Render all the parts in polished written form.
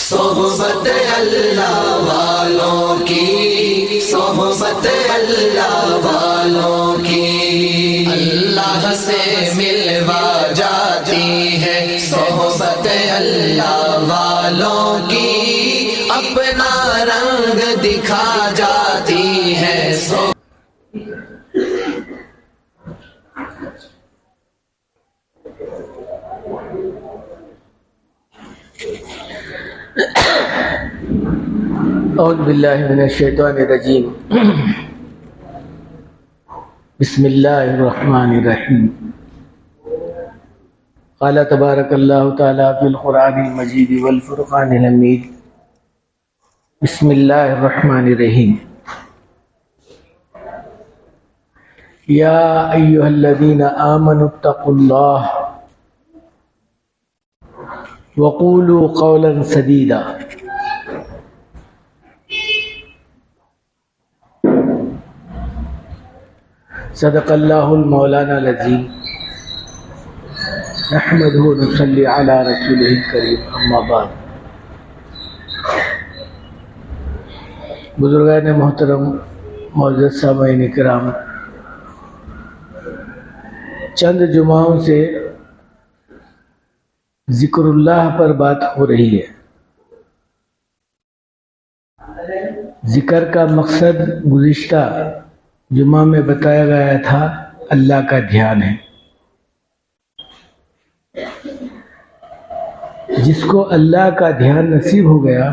صحبت اللہ والوں کی، صحبت اللہ والوں کی، اللہ سے ملوا جاتی ہے صحبت اللہ والوں کی، اپنا رنگ دکھا جاتی ہے اعوذ باللہ من الشیطان الرجیم بسم اللہ الرحمن الرحیم قال تبارک اللہ تعالی فی القرآن المجید والفرقان الحمید بسم اللہ الرحمن الرحیم یا ایہا الذین آمنوا اتقوا اللہ وقولوا قولا سدیدا صدق اللہ المولانا العظیم نحمدہ ونصلی علی رسولہ الکریم اما بعد۔ بزرگان محترم، معزز سامعین کرام، چند جمعوں سے ذکر اللہ پر بات ہو رہی ہے۔ ذکر کا مقصد گزشتہ جمعہ میں بتایا گیا تھا، اللہ کا دھیان ہے۔ جس کو اللہ کا دھیان نصیب ہو گیا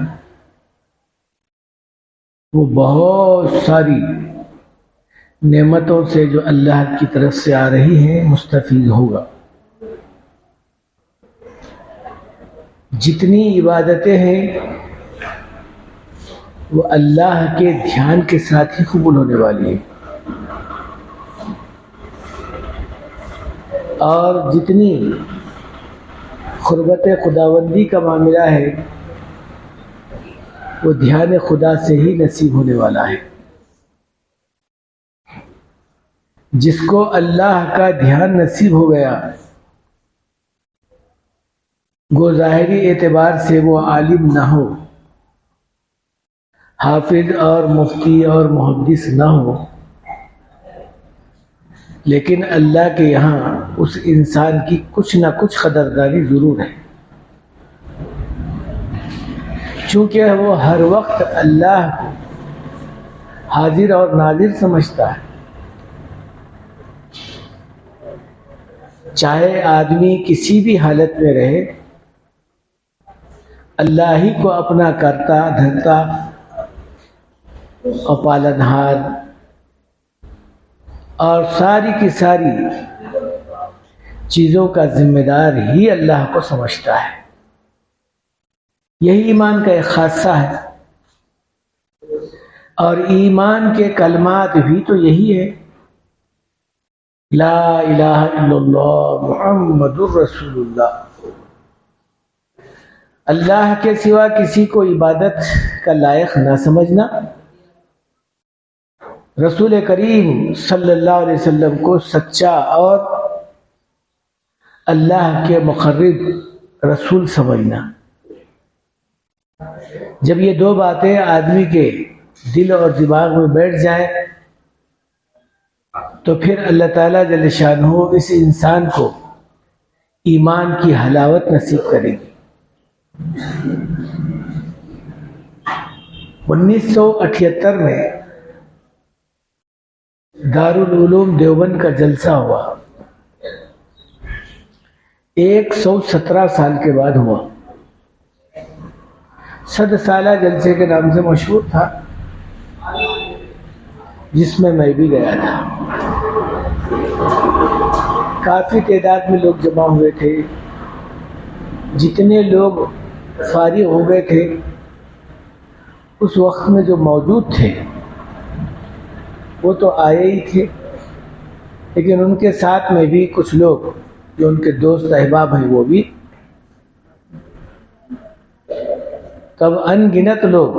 وہ بہت ساری نعمتوں سے جو اللہ کی طرف سے آ رہی ہیں مستفید ہوگا۔ جتنی عبادتیں ہیں وہ اللہ کے دھیان کے ساتھ ہی قبول ہونے والی ہیں، اور جتنی قربت خداوندی کا معاملہ ہے وہ دھیان خدا سے ہی نصیب ہونے والا ہے۔ جس کو اللہ کا دھیان نصیب ہو گیا گو ظاہری اعتبار سے وہ عالم نہ ہو، حافظ اور مفتی اور محدث نہ ہو، لیکن اللہ کے یہاں اس انسان کی کچھ نہ کچھ قدردانی ضرور ہے، چونکہ وہ ہر وقت اللہ کو حاضر اور ناظر سمجھتا ہے۔ چاہے آدمی کسی بھی حالت میں رہے، اللہ ہی کو اپنا کرتا دھرتا اور پالنہار اور ساری کی ساری چیزوں کا ذمہ دار ہی اللہ کو سمجھتا ہے۔ یہی ایمان کا ایک خاصہ ہے، اور ایمان کے کلمات بھی تو یہی ہے، لا الہ الا اللہ محمد الرسول اللہ۔ اللہ کے سوا کسی کو عبادت کا لائق نہ سمجھنا، رسول کریم صلی اللہ علیہ وسلم کو سچا اور اللہ کے مقرب رسول سمجھنا۔ جب یہ دو باتیں آدمی کے دل اور دماغ میں بیٹھ جائیں تو پھر اللہ تعالیٰ جل شانہ اس انسان کو ایمان کی حلاوت نصیب کرے گی۔ 1978 میں دارالعلوم دیوبند کا جلسہ ہوا، 117 سال کے بعد ہوا۔ 100 سالہ جلسے کے نام سے مشہور تھا، جس میں میں بھی گیا تھا۔ کافی تعداد میں لوگ جمع ہوئے تھے۔ جتنے لوگ فارغ ہو گئے تھے اس وقت میں جو موجود تھے وہ تو آئے ہی تھے، لیکن ان کے ساتھ میں بھی کچھ لوگ جو ان کے دوست احباب ہیں وہ بھی، تب ان گنت لوگ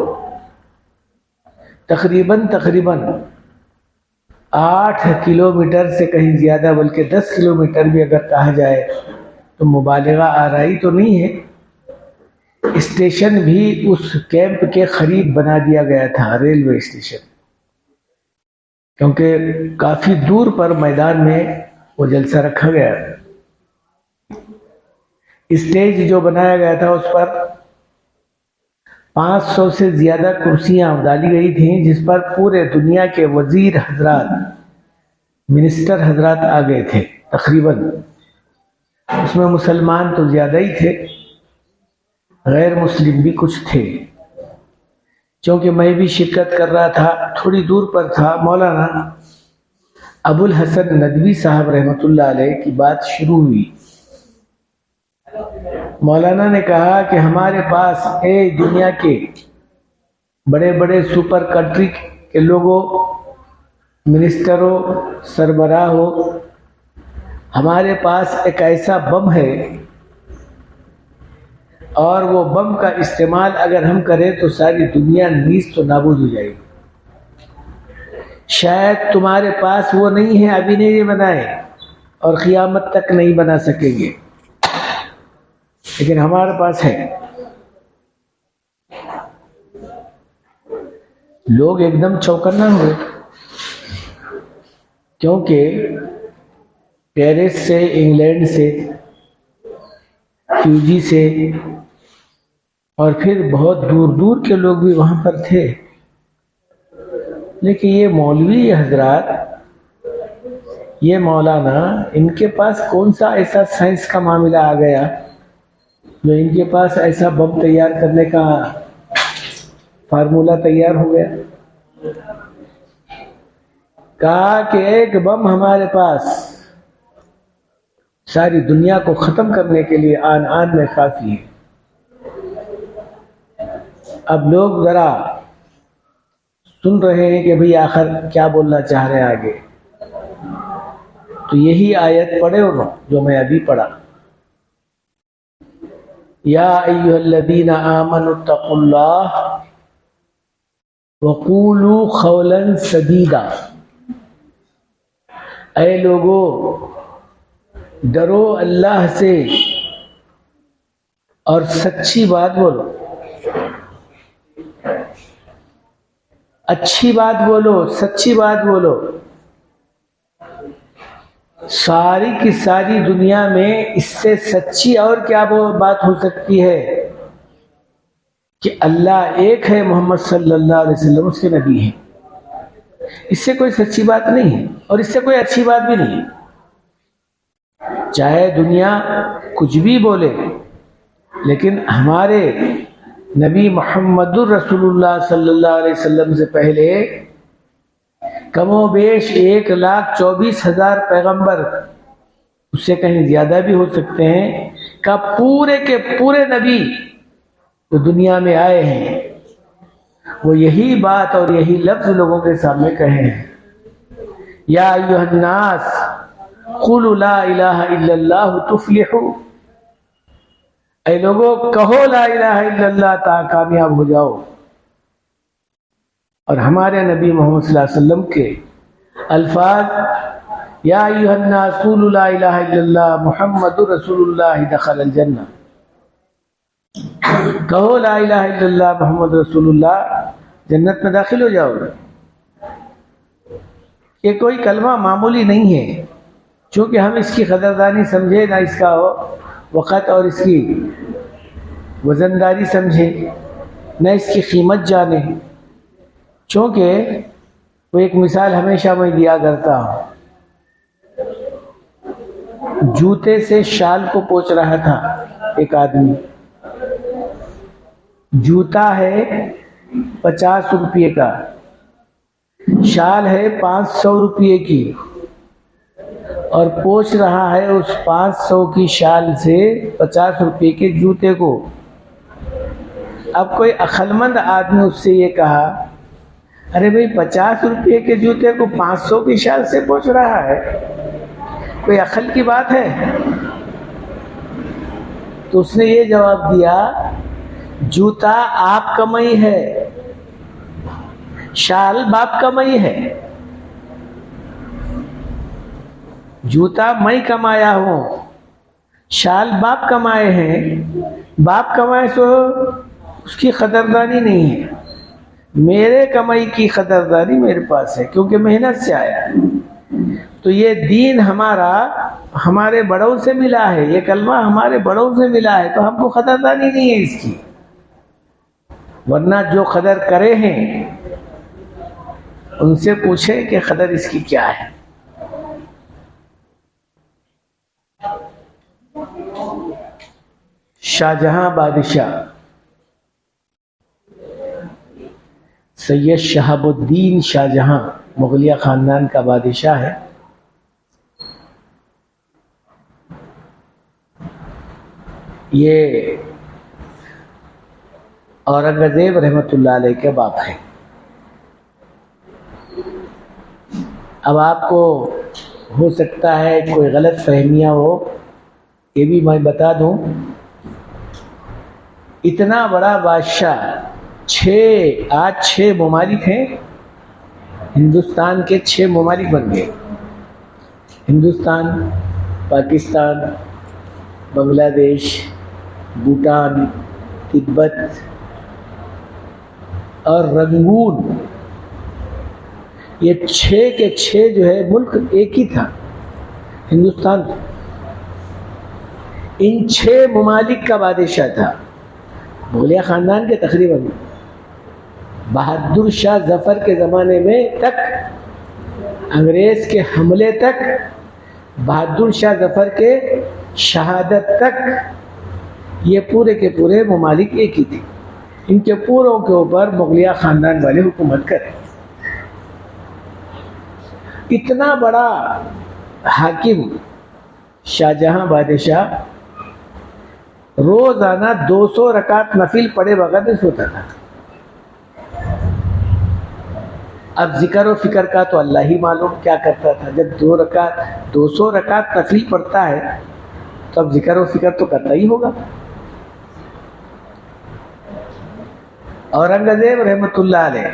تقریباً 8 کلومیٹر سے کہیں زیادہ، بلکہ 10 کلومیٹر بھی اگر کہا جائے تو مبالغہ آرائی تو نہیں ہے، اسٹیشن بھی اس کیمپ کے قریب بنا دیا گیا تھا، ریلوے اسٹیشن، کیونکہ کافی دور پر میدان میں وہ جلسہ رکھا گیا تھا۔ اسٹیج جو بنایا گیا تھا اس پر 500 سے زیادہ کرسیاں ڈالی گئی تھیں، جس پر پورے دنیا کے وزیر حضرات، منسٹر حضرات آ گئے تھے تقریباً۔ اس میں مسلمان تو زیادہ ہی تھے، غیر مسلم بھی کچھ تھے۔ چونکہ میں بھی شرکت کر رہا تھا، تھوڑی دور پر تھا، مولانا ابو الحسن ندوی صاحب رحمۃ اللہ علیہ کی بات شروع ہوئی۔ مولانا نے کہا کہ ہمارے پاس دنیا کے بڑے بڑے سپر کنٹری کے لوگوں، منسٹروں، سربراہوں، ہمارے پاس ایک ایسا بم ہے، اور وہ بم کا استعمال اگر ہم کریں تو ساری دنیا نیست و نابود ہو جائے گی۔ شاید تمہارے پاس وہ نہیں ہے، ابھی نہیں بنائے اور قیامت تک نہیں بنا سکیں گے، لیکن ہمارے پاس ہے۔ لوگ ایک دم چوکنا ہوئے، کیونکہ پیرس سے، انگلینڈ سے، فیوجی سے، اور پھر بہت دور دور کے لوگ بھی وہاں پر تھے، لیکن یہ مولوی حضرات، یہ مولانا، ان کے پاس کون سا ایسا سائنس کا معاملہ آ گیا جو ان کے پاس ایسا بم تیار کرنے کا فارمولہ تیار ہو گیا؟ کہا کہ ایک بم ہمارے پاس ساری دنیا کو ختم کرنے کے لیے آن میں کافی ہے۔ اب لوگ ذرا سن رہے ہیں کہ بھئی آخر کیا بولنا چاہ رہے ہیں آگے، تو یہی آیت پڑھے انہوں جو میں ابھی پڑھا، یا ایھا الذین آمنوا اتقوا اللہ وقولوا قولا سدیدا۔ اے لوگو، ڈرو اللہ سے اور سچی بات بولو، اچھی بات بولو، سچی بات بولو۔ ساری کی ساری دنیا میں اس سے سچی اور کیا بات ہو سکتی ہے کہ اللہ ایک ہے، محمد صلی اللہ علیہ وسلم اس کے نبی ہیں۔ اس سے کوئی سچی بات نہیں ہے، اور اس سے کوئی اچھی بات بھی نہیں ہے۔ چاہے دنیا کچھ بھی بولے، لیکن ہمارے نبی محمد الرسول اللہ صلی اللہ علیہ وسلم سے پہلے کم و بیش 1,24,000 پیغمبر، اس سے کہیں زیادہ بھی ہو سکتے ہیں، کا پورے کے پورے نبی جو دنیا میں آئے ہیں، وہ یہی بات اور یہی لفظ لوگوں کے سامنے کہے ہیں، یا ایھا الناس قولوا لا الہ الا اللہ تفلحوا۔ اے لوگوں، کہو لا الہ الا اللہ تا کامیاب ہو جاؤ۔ اور ہمارے نبی محمد صلی اللہ علیہ وسلم کے الفاظ، یا ایھا الناس قولوا لا الہ الا اللہ محمد رسول اللہ دخل الجنہ۔ کہو لا الہ الا اللہ محمد رسول اللہ، جنت میں داخل ہو جاؤ گے۔ یہ کوئی کلمہ معمولی نہیں ہے، چونکہ ہم اس کی قدردانی سمجھے نہ، اس کا وقت اور اس کی وزنداری سمجھے نہ، اس کی قیمت جانے۔ چونکہ وہ ایک مثال ہمیشہ میں دیا کرتا ہوں، جوتے سے شال کو پوچھ رہا تھا ایک آدمی۔ جوتا ہے 50 روپے کا، شال ہے 500 روپے کی، اور پوچھ رہا ہے اس 500 کی شال سے 50 روپے کے جوتے کو۔ اب کوئی عقل مند آدمی اس سے یہ کہا، ارے بھئی 50 روپے کے جوتے کو 500 کی شال سے پوچھ رہا ہے، کوئی عقل کی بات ہے؟ تو اس نے یہ جواب دیا، جوتا آپ کمائی ہے، شال باپ کمائی ہے۔ جوتا میں کمایا ہوں، شال باپ کمائے ہیں، باپ کمائے سو اس کی قدردانی نہیں ہے، میرے کمائی کی قدردانی میرے پاس ہے کیونکہ محنت سے آیا ہے۔ تو یہ دین ہمارا ہمارے بڑوں سے ملا ہے، یہ کلمہ ہمارے بڑوں سے ملا ہے، تو ہم کو قدردانی نہیں ہے اس کی، ورنہ جو قدر کرے ہیں ان سے پوچھیں کہ قدر اس کی کیا ہے۔ شاہ جہاں بادشاہ سید شہاب الدین شاہ جہاں مغلیہ خاندان کا بادشاہ ہے۔ یہ اورنگزیب رحمۃ اللہ علیہ کے باپ ہیں۔ اب آپ کو ہو سکتا ہے کوئی غلط فہمیاں ہو، یہ بھی میں بتا دوں، اتنا بڑا بادشاہ آج 6 ممالک ہیں، ہندوستان کے 6 ممالک بن گئے، ہندوستان، پاکستان، بنگلہ دیش، بھوٹان، تبت اور رنگون، یہ 6 کے 6 جو ہے ملک ایک ہی تھا، ہندوستان۔ ان 6 ممالک کا بادشاہ تھا مغلیہ خاندان کے تقریباً بہادر شاہ ظفر کے زمانے میں تک، انگریز کے حملے تک، بہادر شاہ ظفر کے شہادت تک، یہ پورے کے پورے ممالک ایک ہی تھے، ان کے پوروں کے اوپر مغلیہ خاندان والے حکومت کرے۔ اتنا بڑا حاکم شاہ جہاں بادشاہ روزانہ 200 رکعت نفل پڑھے بغیر نہیں سوتا تھا۔ اب ذکر و فکر کا تو اللہ ہی معلوم کیا کرتا تھا، جب 200 رکعت نفل پڑھتا ہے تو اب ذکر و فکر تو کرتا ہی ہوگا۔ اورنگزیب رحمۃ اللہ علیہ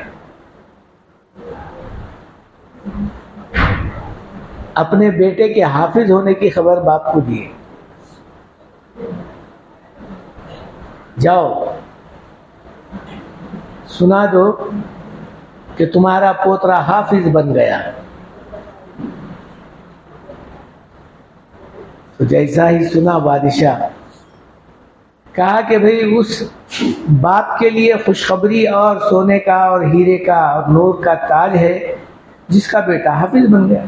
اپنے بیٹے کے حافظ ہونے کی خبر باپ کو دیے، جاؤ سنا دو کہ تمہارا پوترا حافظ بن گیا۔ تو جیسا ہی سنا بادشاہ، کہا کہ بھئی اس باپ کے لیے خوشخبری اور سونے کا اور ہیرے کا اور نور کا تاج ہے جس کا بیٹا حافظ بن گیا۔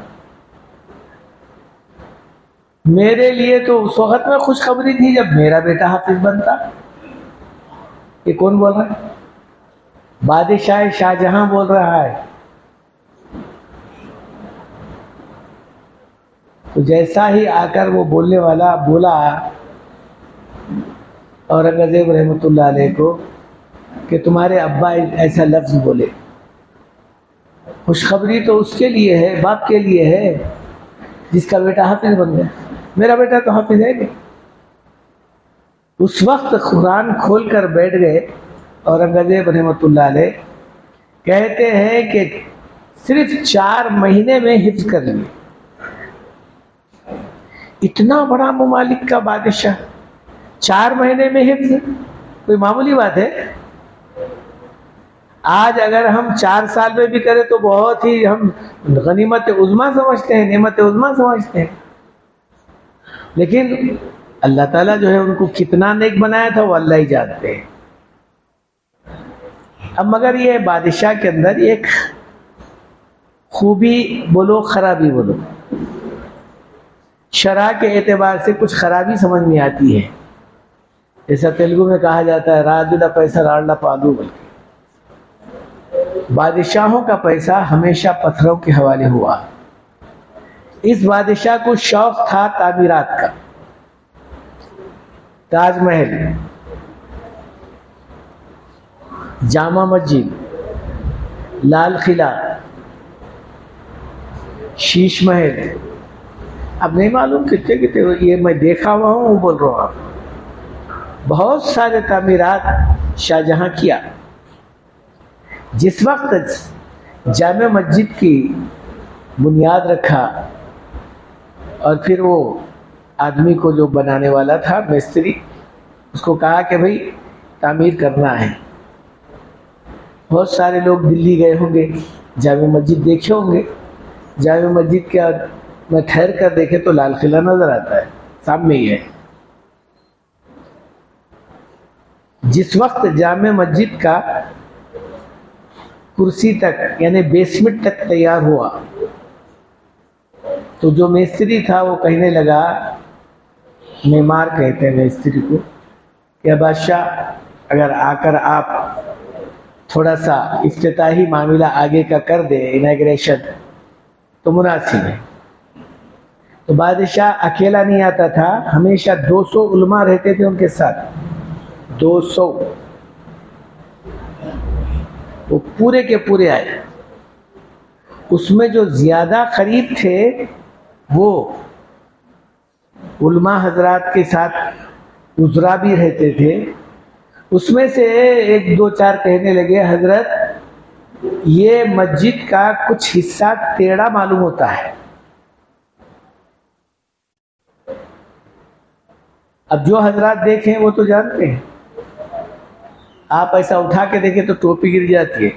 میرے لیے تو اس وقت میں خوشخبری تھی جب میرا بیٹا حافظ بنتا۔ یہ کون بول رہا ہے؟ بادشاہ شاہ جہاں بول رہا ہے۔ تو جیسا ہی آ کر وہ بولنے والا بولا اورنگزیب رحمۃ اللہ علیہ کو کہ تمہارے ابا ایسا لفظ بولے، خوشخبری تو اس کے لیے ہے، باپ کے لیے ہے جس کا بیٹا حافظ بن گیا، میرا بیٹا تو حافظ ہے نہیں۔ اس وقت قرآن کھول کر بیٹھ گئے اورنگزیب رحمۃ اللہ علیہ، کہتے ہیں کہ صرف 4 مہینے میں حفظ کر لیے۔ اتنا بڑا ممالک کا بادشاہ 4 مہینے میں حفظ، کوئی معمولی بات ہے؟ آج اگر ہم 4 سال میں بھی کریں تو بہت ہی ہم غنیمت عظمیٰ سمجھتے ہیں، نعمت عظمیٰ سمجھتے ہیں، لیکن اللہ تعالیٰ جو ہے ان کو کتنا نیک بنایا تھا وہ اللہ ہی جانتے ہیں۔ اب مگر یہ بادشاہ کے اندر ایک خوبی بولو خرابی بولو، شرع کے اعتبار سے کچھ خرابی سمجھ میں آتی ہے، جیسا تیلگو میں کہا جاتا ہے راجولا پیسہ راڑلا پادو، بلکہ بادشاہوں کا پیسہ ہمیشہ پتھروں کے حوالے ہوا۔ اس بادشاہ کو شوق تھا تعمیرات کا، تاج محل، جامع مسجد، لال قلعہ، شیش محل، اب نہیں معلوم کتنے یہ میں دیکھا ہوا ہوں وہ بول رہا ہوں، بہت سارے تعمیرات شاہ جہاں کیا۔ جس وقت جامع مسجد کی بنیاد رکھا اور پھر وہ آدمی کو جو بنانے والا تھا مستری، اس کو کہا کہ بھائی تعمیر کرنا ہے. بہت سارے لوگ دلی گئے ہوں گے, جامع مسجد دیکھے ہوں گے. جامع مسجد کے میں ٹھہر کر دیکھے تو لال قلعہ نظر آتا ہے, سامنے ہی ہے. جس وقت جامع مسجد کا کرسی تک یعنی بیسمنٹ تک تیار ہوا تو جو مستری تھا وہ کہنے لگا, معمار کہتے ہیں مستری کو, کہ بادشاہ اگر آ کر آپ تھوڑا سا افتتاحی معاملہ آگے کا کر دے, اناگریشن, تو مناسب ہے. تو بادشاہ اکیلا نہیں آتا تھا, ہمیشہ 200 علماء رہتے تھے ان کے ساتھ. 200 وہ پورے کے پورے آئے. اس میں جو زیادہ قریب تھے وہ علماء حضرات کے ساتھ وزراء بھی رہتے تھے. اس میں سے 1 2 4 کہنے لگے, حضرت یہ مسجد کا کچھ حصہ ٹیڑھا معلوم ہوتا ہے. اب جو حضرات دیکھیں وہ تو جانتے ہیں, آپ ایسا اٹھا کے دیکھیں تو ٹوپی گر جاتی ہے,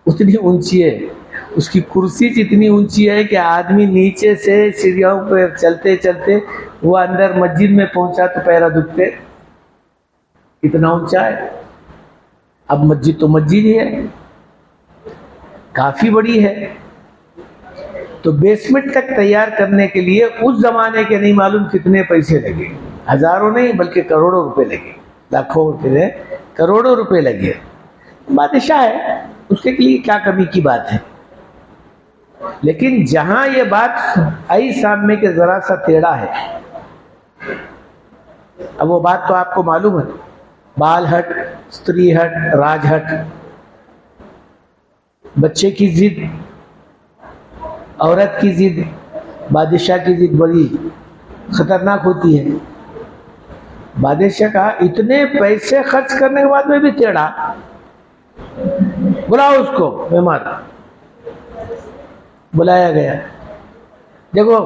اتنی اونچی ہے. اس کی کرسی جتنی اونچی ہے کہ آدمی نیچے سے سیڑھیوں پہ چلتے چلتے وہ اندر مسجد میں پہنچا تو پیرا دکھتے, اتنا اونچا ہے. اب مسجد تو مسجد ہی ہے, کافی بڑی ہے. تو بیسمنٹ تک تیار کرنے کے لیے اس زمانے کے نہیں معلوم کتنے پیسے لگے, ہزاروں نہیں بلکہ کروڑوں روپے لگے, لاکھوں روپے, کروڑوں روپے لگے. بادشاہ ہے, اس کے لیے کیا کمی کی بات ہے. لیکن جہاں یہ بات آئی سامنے کے ذرا سا ٹیڑھا ہے, اب وہ بات تو آپ کو معلوم ہے, بال ہٹ, استری ہٹ, راج ہٹ, بچے کی ضد, عورت کی ضد, بادشاہ کی ضد بڑی خطرناک ہوتی ہے. بادشاہ کہا اتنے پیسے خرچ کرنے کے بعد میں بھی ٹیڑھا, بلاؤ اس کو. معمار بلایا گیا. دیکھو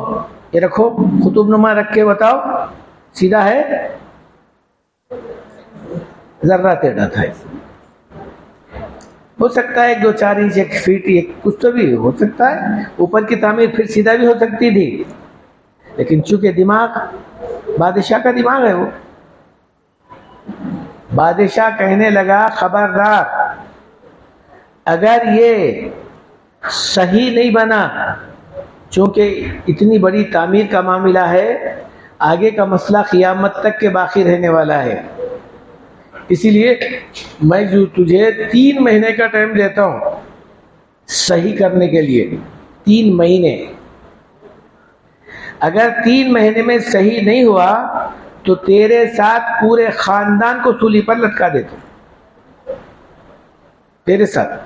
یہ رکھو, خطب نما رکھ کے بتاؤ سیدھا ہے, ذرہ ٹیڑھا تھا. ہو سکتا ہے 2 4 انچ 1 فیٹ کچھ تو بھی ہو سکتا ہے. اوپر کی تعمیر پھر سیدھا بھی ہو سکتی تھی, لیکن چونکہ دماغ بادشاہ کا دماغ ہے, وہ بادشاہ کہنے لگا خبردار, اگر یہ صحیح نہیں بنا, چونکہ اتنی بڑی تعمیر کا معاملہ ہے, آگے کا مسئلہ قیامت تک کے باقی رہنے والا ہے, اسی لیے میں جو تجھے 3 مہینے کا ٹائم دیتا ہوں صحیح کرنے کے لیے. 3 مہینے, اگر 3 مہینے میں صحیح نہیں ہوا تو تیرے ساتھ پورے خاندان کو سولی پر لٹکا دیتا ہوں, تیرے ساتھ.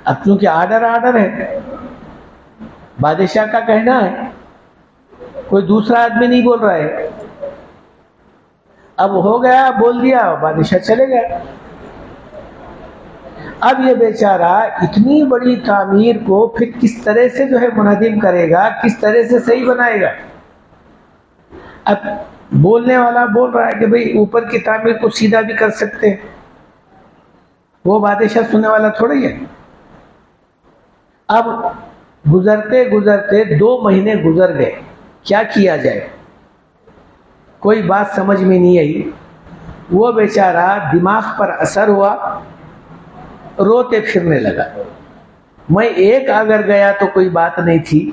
اب چونکہ آرڈر ہے, بادشاہ کا کہنا ہے, کوئی دوسرا آدمی نہیں بول رہا ہے. اب ہو گیا, بول دیا, بادشاہ چلے گیا. اب یہ بیچارہ اتنی بڑی تعمیر کو پھر کس طرح سے جو ہے منہدم کرے گا, کس طرح سے صحیح بنائے گا. اب بولنے والا بول رہا ہے کہ بھئی اوپر کی تعمیر کو سیدھا بھی کر سکتے ہیں, وہ بادشاہ سننے والا تھوڑا ہی ہے. اب گزرتے گزرتے 2 مہینے گزر گئے, کیا کیا جائے, کوئی بات سمجھ میں نہیں آئی. وہ بیچارہ دماغ پر اثر ہوا, روتے پھرنے لگا. میں ایک اگر گیا تو کوئی بات نہیں تھی,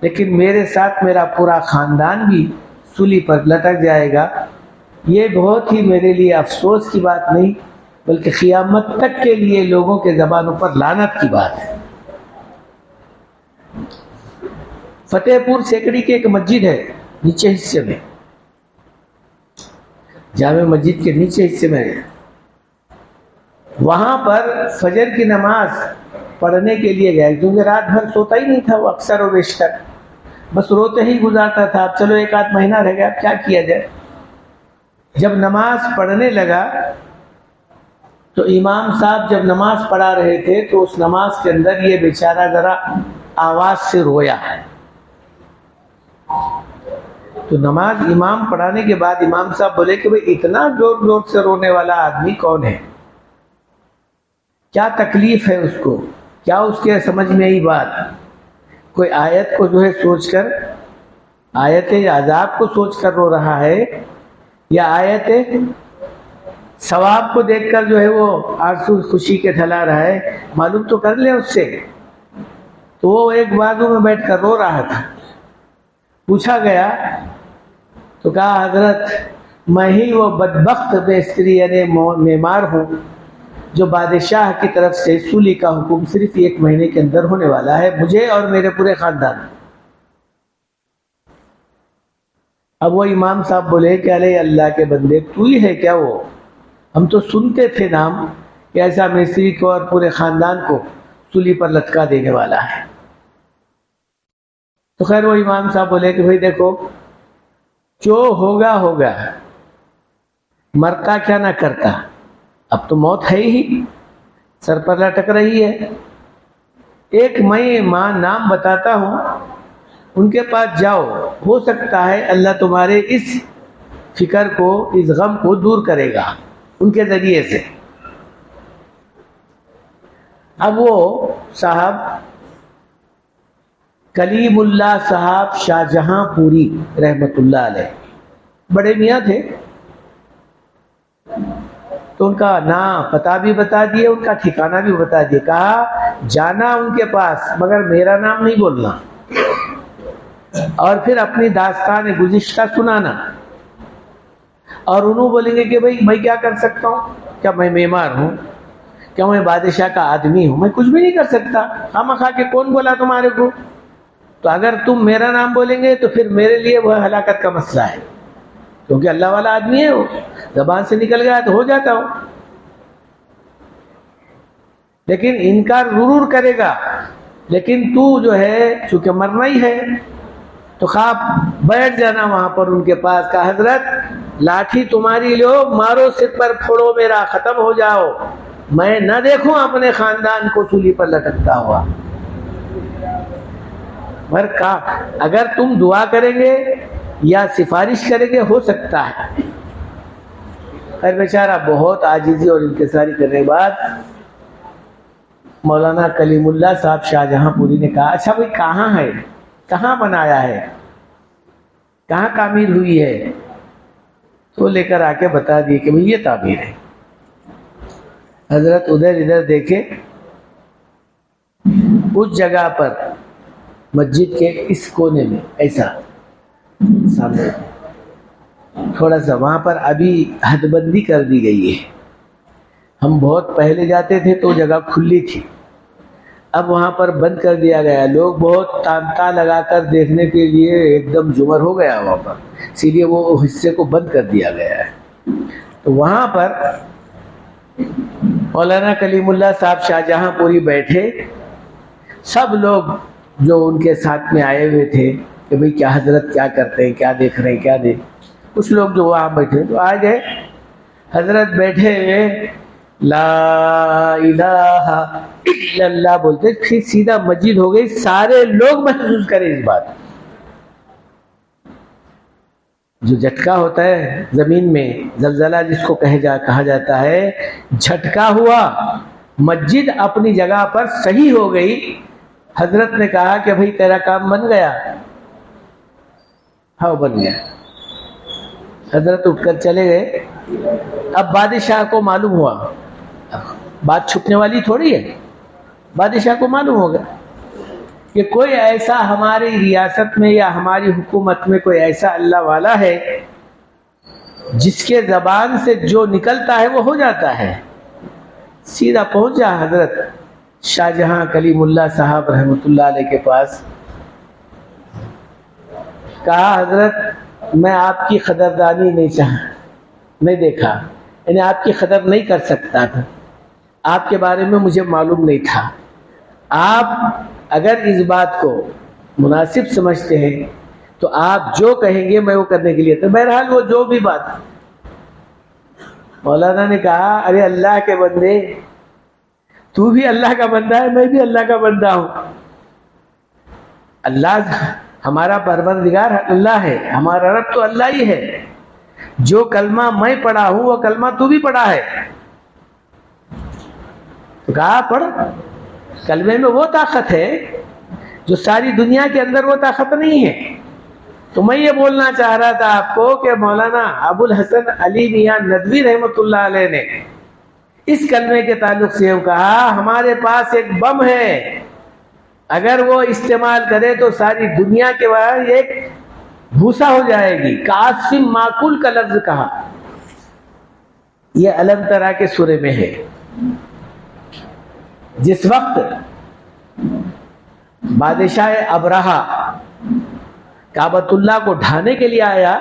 لیکن میرے ساتھ میرا پورا خاندان بھی سولی پر لٹک جائے گا, یہ بہت ہی میرے لیے افسوس کی بات نہیں بلکہ قیامت تک کے لیے لوگوں کے زبانوں پر لعنت کی بات ہے. فتح پور سیکڑی کی ایک مسجد ہے نیچے حصے میں, جامع مسجد کے نیچے حصے میں ہے. وہاں پر فجر کی نماز پڑھنے کے لیے گیا, کیونکہ رات بھر سوتا ہی نہیں تھا وہ اکثر و بیشتر, بس روتے ہی گزارتا تھا. اب چلو 1 آدھ مہینہ رہ گیا, اب کیا کیا جائے. جب نماز پڑھنے لگا تو امام صاحب جب نماز پڑھا رہے تھے تو اس نماز کے اندر یہ بیچارہ ذرا آواز سے رویا. تو نماز امام پڑھانے کے بعد امام صاحب بولے کہ بھئی اتنا زور زور سے رونے والا آدمی کون ہے، کیا تکلیف ہے اس کو، کیا اس کے سمجھ میں آئی بات، کوئی آیت کو جو ہے سوچ کر، آیت عذاب کو سوچ کر رو رہا ہے، یا آیت ثواب کو دیکھ کر جو ہے وہ آنسو خوشی کے ٹھلا رہا ہے، معلوم تو کر لیں اس سے۔ تو وہ ایک بازو میں بیٹھ کر رو رہا تھا، پوچھا گیا تو کہا حضرت میں ہی وہ بدبخت بیستری یعنی معمار ہوں جو بادشاہ کی طرف سے سولی کا حکم صرف 1 مہینے کے اندر ہونے والا ہے، مجھے اور میرے پورے خاندان۔ اب وہ امام صاحب بولے کہ ارے اللہ کے بندے تو ہی ہے کیا وہ، ہم تو سنتے تھے نام کہ ایسا مصری کو اور پورے خاندان کو سولی پر لٹکا دینے والا ہے۔ تو خیر وہ امام صاحب بولے کہ بھئی دیکھو جو ہوگا ہوگا، مرتا کیا نہ کرتا، اب تو موت ہے ہی، سر پر لٹک رہی ہے۔ ایک میں ماں نام بتاتا ہوں، ان کے پاس جاؤ، ہو سکتا ہے اللہ تمہارے اس فکر کو، اس غم کو دور کرے گا ان کے ذریعے سے۔ اب وہ صاحب کلیم اللہ صاحب شاہ جہاں پوری رحمت اللہ علیہ بڑے میاں تھے، تو ان کا نام پتہ بھی بتا دیے، ان کا ٹھکانہ بھی بتا دیے، کہا جانا ان کے پاس مگر میرا نام نہیں بولنا، اور پھر اپنی داستان گزشتہ سنانا، اور انہوں بولیں گے کہ بھئی میں کیا کر سکتا ہوں، کیا میں معمار ہوں، کیا میں بادشاہ کا آدمی ہوں، میں کچھ بھی نہیں کر سکتا، خواہ کے کون بولا تمہارے کو، تو اگر تم میرا نام بولیں گے تو پھر میرے لیے وہ ہلاکت کا مسئلہ ہے، کیونکہ اللہ والا آدمی ہے، وہ زبان سے نکل گیا تو ہو جاتا ہو، لیکن انکار ضرور کرے گا، لیکن تو جو ہے چونکہ مرنا ہی ہے تو خواب بیٹھ جانا وہاں پر ان کے پاس، کہا حضرت لاٹھی تمہاری لو، مارو سر پر پھوڑو میرا، ختم ہو جاؤ، میں نہ دیکھوں اپنے خاندان کو سولی پر لٹکتا ہوا۔ مگر کہا اگر تم دعا کریں گے یا سفارش کریں گے ہو سکتا ہے۔ خیر بیچارہ بہت عاجزی اور انکساری کرنے کے بعد مولانا کلیم اللہ صاحب شاہ جہاں پوری نے کہا اچھا بھئی کہاں ہے، کہاں بنایا ہے، کہاں تعمیر ہوئی ہے، تو لے کر آ کے بتا دیے کہ بھئی یہ تعمیر ہے۔ حضرت ادھر ادھر دیکھے، اس جگہ پر مسجد کے اس کونے میں ایسا سامنے تھوڑا سا وہاں پر ابھی حد بندی کر دی گئی ہے، ہم بہت پہلے جاتے تھے تو جگہ کھلی تھی، اب وہاں پر بند کر دیا گیا، لوگ بہت تانتا لگا کر دیکھنے کے لیے ایک دم جمر ہو گیا وہاں پر، اسی لیے وہ حصے کو بند کر دیا گیا ہے۔ تو وہاں پر مولانا کلیم اللہ صاحب شاہ جہاں پوری بیٹھے، سب لوگ جو ان کے ساتھ میں آئے ہوئے تھے کہ بھئی کیا حضرت کیا کرتے ہیں، کیا دیکھ رہے ہیں، کیا دیکھ، کچھ لوگ جو وہاں بیٹھے تو آ گئے، حضرت بیٹھے ہوئے لا الہ الا اللہ بولتے، پھر سیدھا مسجد ہو گئی، سارے لوگ محسوس کریں اس بات، جو جھٹکا ہوتا ہے زمین میں، زلزلہ جس کو کہا جاتا ہے، جھٹکا ہوا، مسجد اپنی جگہ پر صحیح ہو گئی۔ حضرت نے کہا کہ بھئی تیرا کام بن گیا، ہاں بن گیا۔ حضرت اٹھ کر چلے گئے۔ اب بادشاہ کو معلوم ہوا، بات چھپنے والی تھوڑی ہے، بادشاہ کو معلوم ہوگا کہ کوئی ایسا ہماری ریاست میں یا ہماری حکومت میں کوئی ایسا اللہ والا ہے جس کے زبان سے جو نکلتا ہے وہ ہو جاتا ہے۔ سیدھا پہنچ جا حضرت شاہ جہاں کلیم اللہ صاحب رحمۃ اللہ علیہ کے پاس، کہا حضرت میں آپ کی قدردانی نہیں دیکھا، یعنی آپ کی قدر نہیں کر سکتا تھا، آپ کے بارے میں مجھے معلوم نہیں تھا، آپ اگر اس بات کو مناسب سمجھتے ہیں تو آپ جو کہیں گے میں وہ کرنے کے لیے، تو بہرحال وہ جو بھی بات۔ مولانا نے کہا ارے اللہ کے بندے، تو بھی اللہ کا بندہ ہے، میں بھی اللہ کا بندہ ہوں، اللہ ہمارا پروردگار اللہ ہے، ہمارا رب تو اللہ ہی ہے. جو کلمہ میں پڑھا ہوں وہ کلمہ تو بھی پڑھا ہے. تو کہا پڑھ. کلمے میں وہ طاقت ہے جو ساری دنیا کے اندر وہ طاقت نہیں ہے. تو میں یہ بولنا چاہ رہا تھا آپ کو کہ مولانا ابو الحسن علی میاں ندوی رحمۃ اللہ علیہ نے اس کلمے کے تعلق سے کہا ہمارے پاس ایک بم ہے، اگر وہ استعمال کرے تو ساری دنیا کے بعد ایک بھوسا ہو جائے گی. کاسم معقول کا لفظ کہا. یہ علم ترا کے سورے میں ہے. جس وقت بادشاہ ابرہہ کعبۃ اللہ کو ڈھانے کے لیے آیا،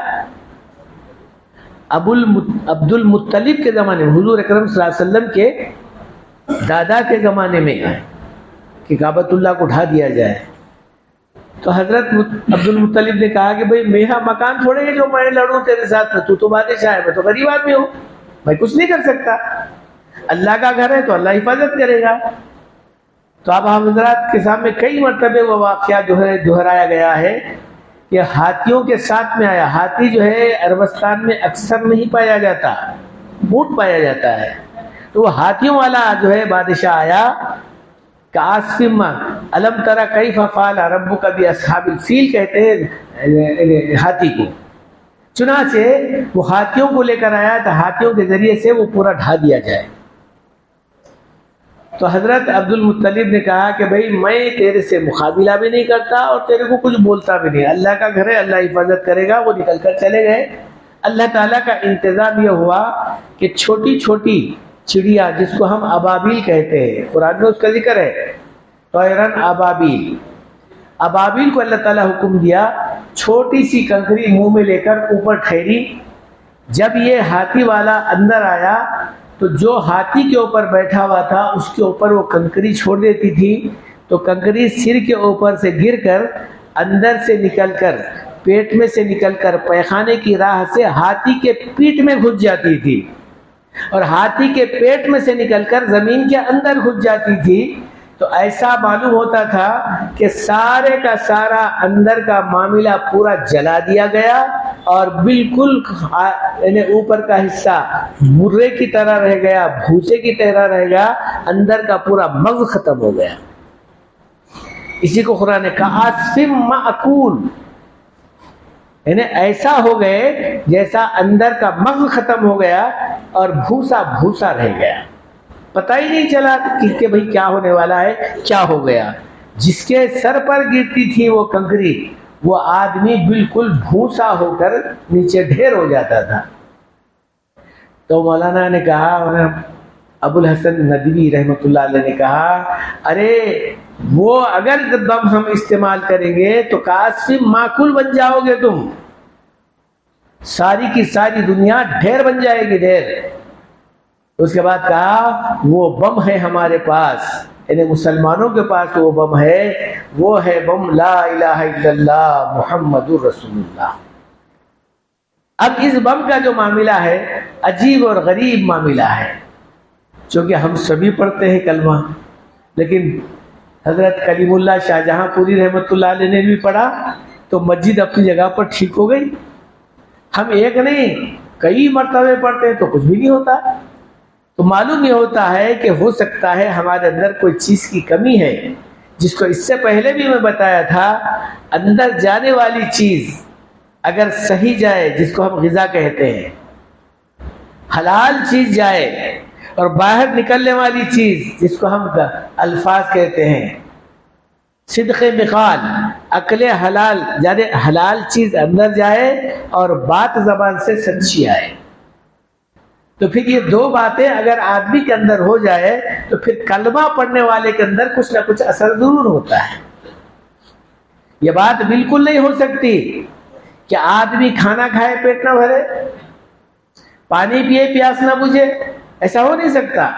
عبد المطلب کے زمانے میں، حضور اکرم صلی اللہ علیہ وسلم کے دادا کے زمانے میں کہ کعبۃ اللہ کو ڈھا دیا جائے، تو حضرت عبد المطلب نے کہا کہ بھئی میرا مکان تھوڑے ہے جو میں لڑوں تیرے ساتھ، تو تو بادشاہ ہے، میں تو غریب آدمی ہوں، میں کچھ نہیں کر سکتا. اللہ کا گھر ہے تو اللہ حفاظت کرے گا. تو اب حضرات کے سامنے کئی مرتبہ وہ واقعہ دہرایا گیا ہے کہ ہاتھیوں کے ساتھ میں آیا. ہاتھی جو ہے عربستان میں اکثر نہیں پایا جاتا، اونٹ پایا جاتا ہے. تو وہ ہاتھیوں والا جو ہے بادشاہ آیا. کاسم علم ترا کیف فعل ربک باصحاب الفیل کہتے ہیں ہاتھی کو. چنانچہ وہ ہاتھیوں کو لے کر آیا تو ہاتھیوں کے ذریعے سے وہ پورا ڈھا دیا جائے. تو حضرت عبد المطلب نے کہا کہ بھئی میں تیرے سے مقابلہ بھی نہیں کرتا اور تیرے کو کچھ بولتا بھی نہیں، اللہ کا گھر ہے، اللہ حفاظت کرے گا. وہ نکل کر چلے گئے. اللہ تعالیٰ کا انتظام یہ ہوا کہ چھوٹی چھوٹی چڑیا جس کو ہم ابابیل کہتے ہیں، قرآن میں اس کا ذکر ہے، طیرن ابابیل. ابابیل کو اللہ تعالیٰ حکم دیا چھوٹی سی کنکری منہ میں لے کر اوپر ٹھہری. جب یہ ہاتھی والا اندر آیا تو جو ہاتھی کے اوپر بیٹھا ہوا تھا اس کے اوپر وہ کنکری چھوڑ دیتی تھی، تو کنکری سر کے اوپر سے گر کر اندر سے نکل کر پیٹ میں سے نکل کر پیخانے کی راہ سے ہاتھی کے پیٹ میں گھس جاتی تھی اور ہاتھی کے پیٹ میں سے نکل کر زمین کے اندر گھس جاتی تھی. تو ایسا معلوم ہوتا تھا کہ سارے کا سارا اندر کا معاملہ پورا جلا دیا گیا اور بالکل یعنی اوپر کا حصہ مرے کی طرح رہ گیا، بھوسے کی طرح رہ گیا، اندر کا پورا مغز ختم ہو گیا. اسی کو قرآن نے کہا عاصم معقول، یعنی ایسا ہو گئے جیسا اندر کا مغز ختم ہو گیا اور بھوسا بھوسا رہ گیا. پتہ ہی نہیں چلا کہ بھئی کیا ہونے والا ہے، کیا ہو گیا. جس کے سر پر گرتی تھی وہ کنکری، وہ آدمی بالکل بھوسا ہو کر نیچے ڈھیر ہو جاتا تھا. تو مولانا نے کہا، ابو الحسن ندوی رحمۃ اللہ علیہ نے کہا ارے وہ اگر بم ہم استعمال کریں گے تو قاسم معقول بن جاؤ گے تم، ساری کی ساری دنیا ڈھیر بن جائے گی، ڈھیر. اس کے بعد کہا وہ بم ہے ہمارے پاس، یعنی مسلمانوں کے پاس وہ بم ہے، وہ ہے بم لا الہ الا اللہ محمد رسول اللہ. اب اس بم کا جو معاملہ ہے عجیب اور غریب معاملہ ہے، چونکہ ہم سبھی پڑھتے ہیں کلمہ، لیکن حضرت کلیم اللہ شاہ جہاں پوری رحمۃ اللہ علیہ نے بھی پڑھا تو مسجد اپنی جگہ پر ٹھیک ہو گئی. ہم ایک نہیں کئی مرتبے پڑھتے ہیں تو کچھ بھی نہیں ہوتا. تو معلوم یہ ہوتا ہے کہ ہو سکتا ہے ہمارے اندر کوئی چیز کی کمی ہے، جس کو اس سے پہلے بھی میں بتایا تھا. اندر جانے والی چیز اگر صحیح جائے، جس کو ہم غذا کہتے ہیں، حلال چیز جائے، اور باہر نکلنے والی چیز جس کو ہم الفاظ کہتے ہیں، صدق مقال، عقل حلال، یعنی حلال چیز اندر جائے اور بات زبان سے سچی آئے، تو پھر یہ دو باتیں اگر آدمی کے اندر ہو جائے تو پھر کلمہ پڑھنے والے کے اندر کچھ نہ کچھ اثر ضرور ہوتا ہے. یہ بات بالکل نہیں ہو سکتی کہ آدمی کھانا کھائے پیٹ نہ بھرے، پانی پیے پیاس نہ بجھے، ایسا ہو نہیں سکتا.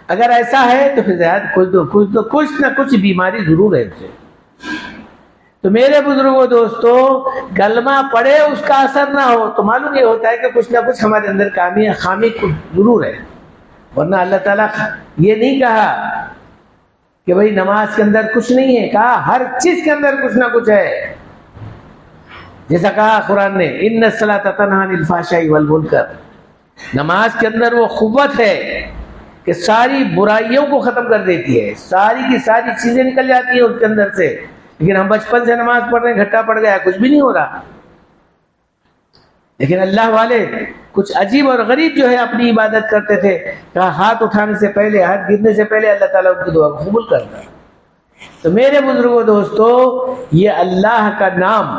اگر ایسا ہے تو پھر کچھ نہ کچھ بیماری ضرور ہے اسے. تو میرے بزرگوں دوستو، کلمہ پڑھے اس کا اثر نہ ہو تو معلوم یہ ہوتا ہے کہ کچھ نہ کچھ ہمارے اندر خامی کچھ ضرور ہے. ورنہ اللہ تعالیٰ یہ نہیں کہا کہ بھئی نماز کے اندر کچھ نہیں ہے، کہا ہر چیز کے اندر کچھ نہ کچھ ہے. جیسا کہا قرآن نے ان الصلاۃ تنہی عن الفحشاء والمنکر، نماز کے اندر وہ قوت ہے کہ ساری برائیوں کو ختم کر دیتی ہے، ساری کی ساری چیزیں نکل جاتی ہیں اس کے اندر سے. لیکن ہم بچپن سے نماز پڑھ رہے ہیں، گھٹا پڑ گیا، کچھ بھی نہیں ہو رہا. لیکن اللہ والے کچھ عجیب اور غریب جو ہے اپنی عبادت کرتے تھے، کہا ہاتھ اٹھانے سے پہلے، ہاتھ گرنے سے پہلے اللہ تعالیٰ ان کی دعا کو قبول کرتا ہے. تو میرے بزرگوں دوستو، یہ اللہ کا نام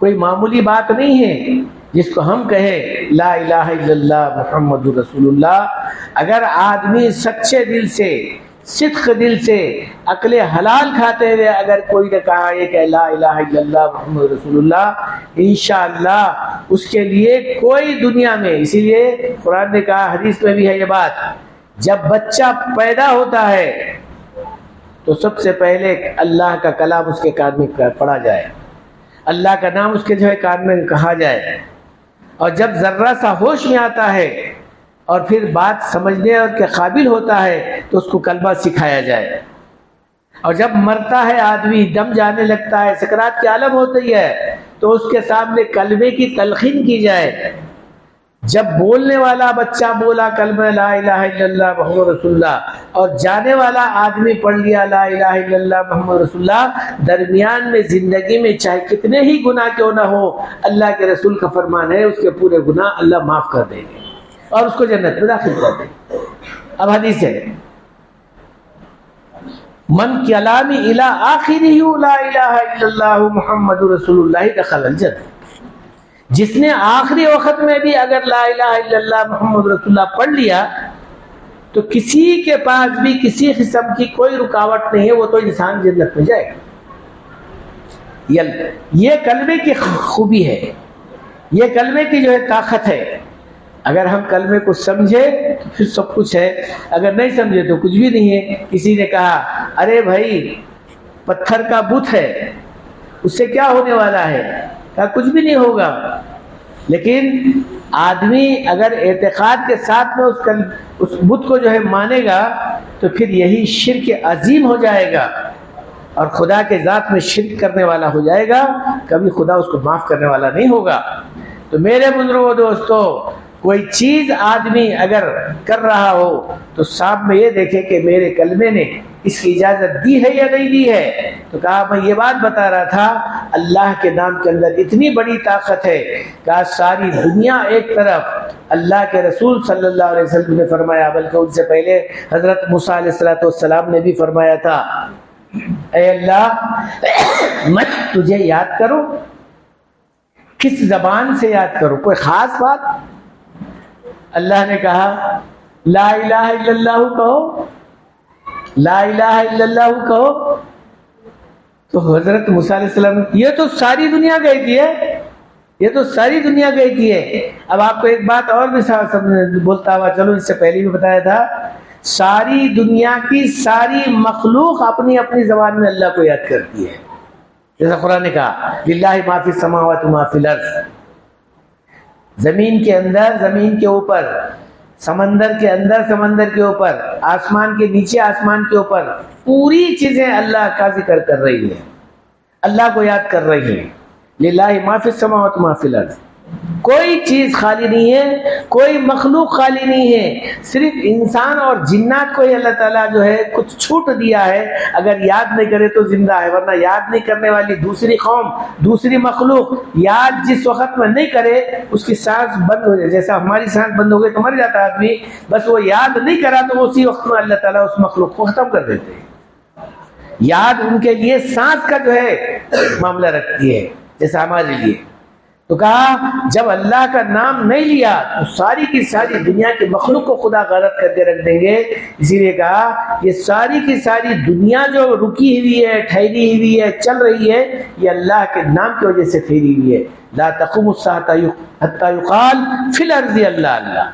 کوئی معمولی بات نہیں ہے جس کو ہم کہیں لا الہ الا اللہ محمد رسول اللہ. اگر آدمی سچے دل سے، صدق دل سے، عقل حلال کھاتے ہوئے اگر کوئی نے کہا یہ کہ لا الہ الا اللہ محمد رسول اللہ، انشاءاللہ اس کے لیے کوئی دنیا میں، اسی لیے قرآن نے کہا، حدیث میں بھی ہے یہ بات، جب بچہ پیدا ہوتا ہے تو سب سے پہلے اللہ کا کلام اس کے کان میں پڑھا جائے، اللہ کا نام اس کے جو ہے کان میں کہا جائے، اور جب ذرہ سا ہوش میں آتا ہے اور پھر بات سمجھنے اور کے قابل ہوتا ہے تو اس کو کلمہ سکھایا جائے. اور جب مرتا ہے آدمی، دم جانے لگتا ہے، سکرات کی عالم ہوتی ہے، تو اس کے سامنے کلمے کی تلقین کی جائے. جب بولنے والا بچہ بولا کلمہ لا الہ الا اللہ محمد رسول اللہ، اور جانے والا آدمی پڑھ لیا لا الہ الا اللہ محمد رسول اللہ، درمیان میں زندگی میں چاہے کتنے ہی گناہ کیوں نہ ہو، اللہ کے رسول کا فرمان ہے اس کے پورے گناہ اللہ معاف کر دیں گے اور اس کو جنت میں داخل کر دیں گے. اب حدیث ہے، من کلامی الی آخرہ لا الہ الا اللہ محمد رسول اللہ دخل الجنہ، جس نے آخری وقت میں بھی اگر لا الہ الا اللہ محمد رسول اللہ پڑھ لیا تو کسی کے پاس بھی کسی قسم کی کوئی رکاوٹ نہیں ہے، وہ تو انسان جنت میں جائے گا. یہ کلمے کی خوبی ہے، یہ کلمے کی جو ہے طاقت ہے. اگر ہم کلمے کو سمجھے تو پھر سب کچھ ہے، اگر نہیں سمجھے تو کچھ بھی نہیں ہے. کسی نے کہا ارے بھائی پتھر کا بت ہے، اس سے کیا ہونے والا ہے؟ کہا کچھ بھی نہیں ہوگا. لیکن آدمی اگر اعتقاد کے ساتھ میں اس بت کو جو ہے مانے گا تو پھر یہی شرک عظیم ہو جائے گا اور خدا کے ذات میں شرک کرنے والا ہو جائے گا، کبھی خدا اس کو معاف کرنے والا نہیں ہوگا. تو میرے بزرگوں دوستو، کوئی چیز آدمی اگر کر رہا ہو تو صاحب میں یہ دیکھے کہ میرے کلمے نے اس کی اجازت دی ہے یا نہیں دی ہے. تو کہا میں یہ بات بتا رہا تھا، اللہ کے نام کے اندر اتنی بڑی طاقت ہے کہ ساری دنیا ایک طرف، اللہ کے رسول صلی اللہ علیہ وسلم نے فرمایا، بلکہ ان سے پہلے حضرت موسیٰ علیہ السلام نے بھی فرمایا تھا، اے اللہ میں تجھے یاد کروں، کس زبان سے یاد کروں؟ کوئی خاص بات؟ اللہ نے کہا لا الہ الا اللہ کہو، لا الہ الا اللہ کہو. تو حضرت موسیٰ علیہ السلام، یہ تو ساری دنیا کہتی ہے، یہ تو ساری دنیا کہتی ہے. اب آپ کو ایک بات اور بھی بولتا ہوا چلو، اس سے پہلے بھی بتایا تھا، ساری دنیا کی ساری مخلوق اپنی اپنی زبان میں اللہ کو یاد کرتی ہے. جیسا قرآن نے کہا للہ ما فی السماوات ما فی الارض، زمین کے اندر، زمین کے اوپر، سمندر کے اندر، سمندر کے اوپر، آسمان کے نیچے، آسمان کے اوپر، پوری چیزیں اللہ کا ذکر کر رہی ہیں، اللہ کو یاد کر رہی ہیں. للہ ما فی السماوات ما فی الارض، کوئی چیز خالی نہیں ہے، کوئی مخلوق خالی نہیں ہے، صرف انسان اور جنات کو ہی اللہ تعالیٰ جو ہے کچھ چھوٹ دیا ہے، اگر یاد نہیں کرے تو زندہ ہے، ورنہ یاد نہیں کرنے والی دوسری قوم، دوسری مخلوق یاد جس وقت میں نہیں کرے اس کی سانس بند ہو جائے. جیسا ہماری سانس بند ہو گئی تو مر جاتا آدمی، بس وہ یاد نہیں کرا تو اسی وقت میں اللہ تعالیٰ اس مخلوق کو ختم کر دیتے ہیں. یاد ان کے لیے سانس کا جو ہے معاملہ رکھتی ہے جیسا ہمارے لیے. تو کہا جب اللہ کا نام نہیں لیا تو ساری کی ساری دنیا کے مخلوق کو خدا غارت کر کے رکھ دیں گے. اسی لیے کہا یہ ساری کی ساری دنیا جو رکی ہوئی ہے، ٹھہری ہوئی ہے، چل رہی ہے، یہ اللہ کے نام کی وجہ سے ٹھہری ہوئی ہے. لا تقوم الساعة حتى يقال فی الارض اللہ اللہ.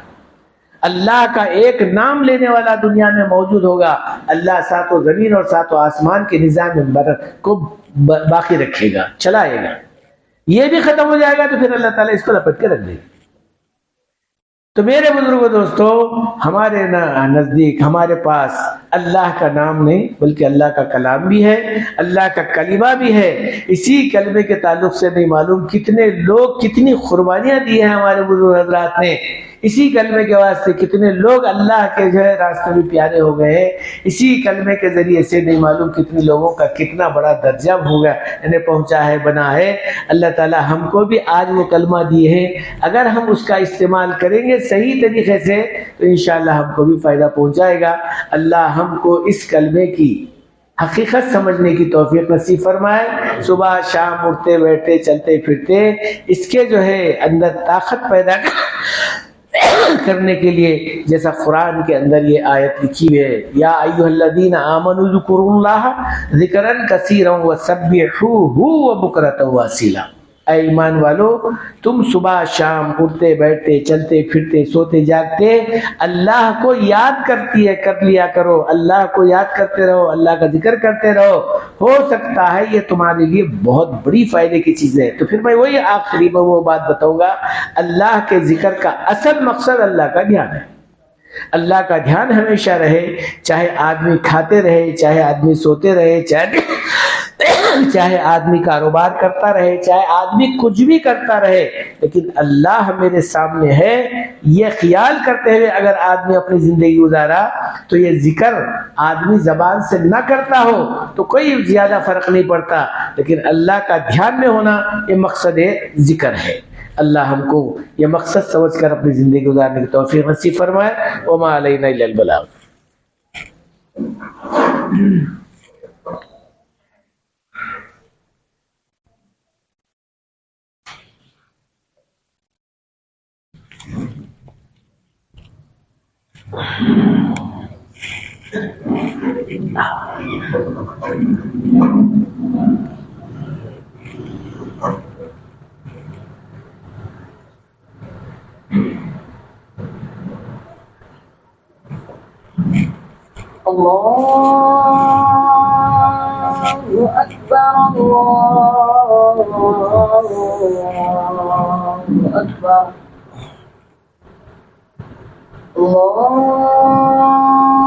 اللہ کا ایک نام لینے والا دنیا میں موجود ہوگا، اللہ ساتوں زمین اور ساتوں آسمان کے نظام کو باقی رکھے گا، چلائے گا. یہ بھی ختم ہو جائے گا تو پھر اللہ تعالیٰ اس کو لپٹ کے رکھ دے گا. تو میرے بزرگوں دوستو، ہمارے نزدیک، ہمارے پاس اللہ کا نام نہیں بلکہ اللہ کا کلام بھی ہے، اللہ کا کلمہ بھی ہے۔ اسی کلمے کے تعلق سے نہیں معلوم کتنے لوگ کتنی قربانیاں دی ہیں ہمارے بزرگ حضرات نے، اسی کلمے کے واسطے کتنے لوگ اللہ کے جو ہے راستے میں پیارے ہو گئے ہیں، اسی کلمے کے ذریعے سے نہیں معلوم کتنے لوگوں کا کتنا بڑا درجہ ہوگا انہیں پہنچا ہے، بنا ہے۔ اللہ تعالی ہم کو بھی آج وہ کلمہ دیے ہیں، اگر ہم اس کا استعمال کریں گے صحیح طریقے سے تو انشاءاللہ ہم کو بھی فائدہ پہنچائے گا۔ اللہ ہم کو اس کلمے کی حقیقت سمجھنے کی توفیق نصیب فرمائے، صبح شام اٹھتے بیٹھتے چلتے پھرتے اس کے جو ہے اندر طاقت پیدا کرنے کے لیے، جیسا قرآن کے اندر یہ آیت لکھی ہوئی ہے، یا ایھا الذین آمنوا اذکروا اللہ ذکرا کثیرا وسبحوہ بکرۃ واصیلا۔ اے ایمان والو، تم صبح شام اٹھتے بیٹھتے چلتے پھرتے سوتے جاگتے اللہ کو یاد کر لیا کرو، اللہ کو یاد کرتے رہو، اللہ کا ذکر کرتے رہو، ہو سکتا ہے یہ تمہارے لیے بہت بڑی فائدے کی چیز ہے۔ تو پھر میں وہی آخری میں وہ بات بتاؤں گا، اللہ کے ذکر کا اصل مقصد اللہ کا دھیان ہے۔ اللہ کا دھیان ہمیشہ رہے، چاہے آدمی کھاتے رہے، چاہے آدمی سوتے رہے، چاہے آدمی کاروبار کرتا رہے، چاہے آدمی کچھ بھی کرتا رہے، لیکن اللہ میرے سامنے ہے، یہ خیال کرتے ہوئے اگر آدمی اپنی زندگی گزارا تو یہ ذکر آدمی زبان سے نہ کرتا ہو تو کوئی زیادہ فرق نہیں پڑتا، لیکن اللہ کا دھیان میں ہونا یہ مقصد ذکر ہے۔ اللہ ہم کو یہ مقصد سمجھ کر اپنی زندگی گزارنے کی توفیق نصیب فرمائے۔ وما علینا الا البلاغ۔ الله أكبر الله أكبر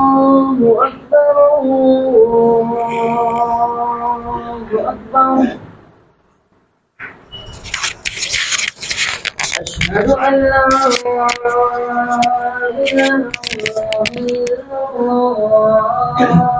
الله أكبر الله أكبر أشهد أن لا إله إلا الله